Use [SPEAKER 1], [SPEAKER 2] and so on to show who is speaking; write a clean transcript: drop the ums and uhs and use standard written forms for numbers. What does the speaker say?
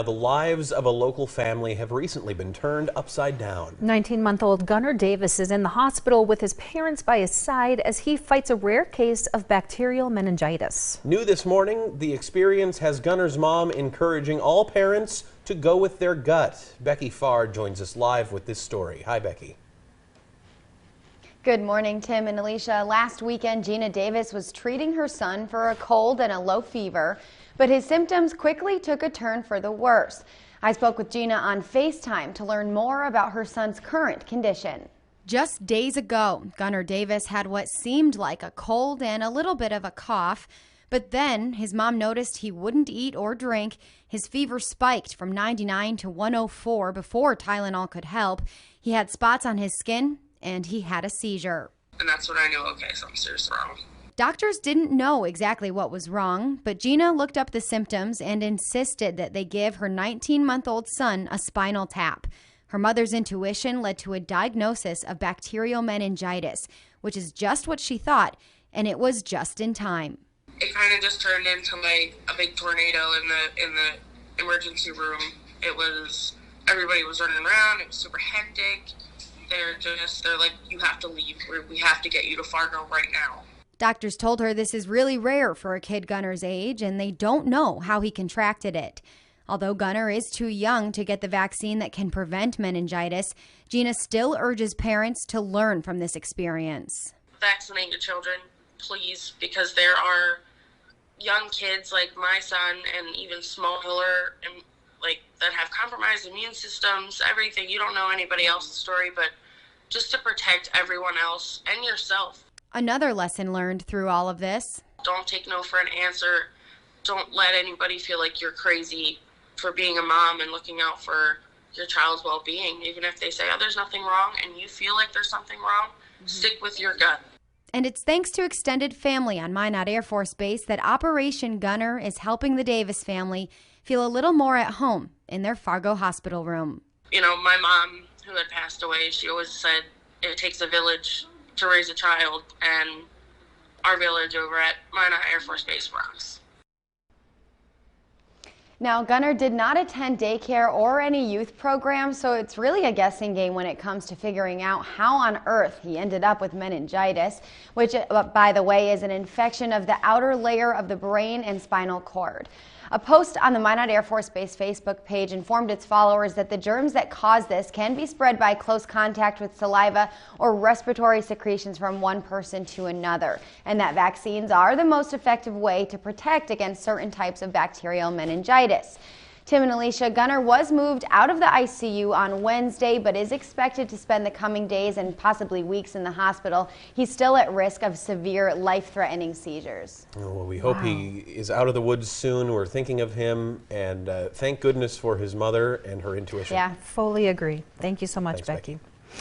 [SPEAKER 1] The lives of a local family have recently been turned upside down.
[SPEAKER 2] 19-month-old Gunnar Davis is in the hospital with his parents by his side as he fights a rare case of bacterial meningitis.
[SPEAKER 1] New this morning, the experience has Gunnar's mom encouraging all parents to go with their gut. Becky Farr joins us live with this story. Hi, Becky.
[SPEAKER 3] Good morning, Tim and Alicia. Last weekend, Gunnar Davis was treating her son for a cold and a low fever, but his symptoms quickly took a turn for the worse. I spoke with Gina on FaceTime to learn more about her son's current condition.
[SPEAKER 4] Just days ago, Gunnar Davis had what seemed like a cold and a little bit of a cough, but then his mom noticed he wouldn't eat or drink. His fever spiked from 99 to 104 before Tylenol could help. He had spots on his skin and he had a seizure.
[SPEAKER 5] And that's when I knew, okay, something's seriously wrong.
[SPEAKER 4] Doctors didn't know exactly what was wrong, but Gina looked up the symptoms and insisted that they give her 19-month-old son a spinal tap. Her mother's intuition led to a diagnosis of bacterial meningitis, which is just what she thought, and it was just in time.
[SPEAKER 5] It kind of just turned into like a big tornado in the emergency room. Everybody was running around. It was super hectic. They're like, you have to leave. We have to get you to Fargo right now.
[SPEAKER 4] Doctors told her this is really rare for a kid Gunnar's age, and they don't know how he contracted it. Although Gunnar is too young to get the vaccine that can prevent meningitis, Gina still urges parents to learn from this experience.
[SPEAKER 5] Vaccinate your children, please, because there are young kids like my son and even smaller and that have compromised immune systems, everything. You don't know anybody else's story, but just to protect everyone else and yourself.
[SPEAKER 4] Another lesson learned through all of this:
[SPEAKER 5] don't take no for an answer. Don't let anybody feel like you're crazy for being a mom and looking out for your child's well-being. Even if they say, oh, there's nothing wrong, and you feel like there's something wrong, stick with your gut.
[SPEAKER 4] And it's thanks to extended family on Minot Air Force Base that Operation Gunnar is helping the Davis family feel a little more at home in their Fargo hospital room.
[SPEAKER 5] You know, my mom, who had passed away, she always said it takes a village to raise a child, and our village over at Minot Air Force Base rocks.
[SPEAKER 3] Now, Gunnar did not attend daycare or any youth programs, so it's really a guessing game when it comes to figuring out how on earth he ended up with meningitis, which, by the way, is an infection of the outer layer of the brain and spinal cord. A post on the Minot Air Force Base Facebook page informed its followers that the germs that cause this can be spread by close contact with saliva or respiratory secretions from one person to another, and that vaccines are the most effective way to protect against certain types of bacterial meningitis. Tim and Alicia, Gunnar was moved out of the ICU on Wednesday, but is expected to spend the coming days and possibly weeks in the hospital. He's still at risk of severe, life-threatening seizures.
[SPEAKER 1] Oh, well, we hope he is out of the woods soon. We're thinking of him, and thank goodness for his mother and her intuition.
[SPEAKER 2] Yeah, fully agree. Thank you so much,
[SPEAKER 1] Thanks,
[SPEAKER 2] Becky.
[SPEAKER 1] Becky.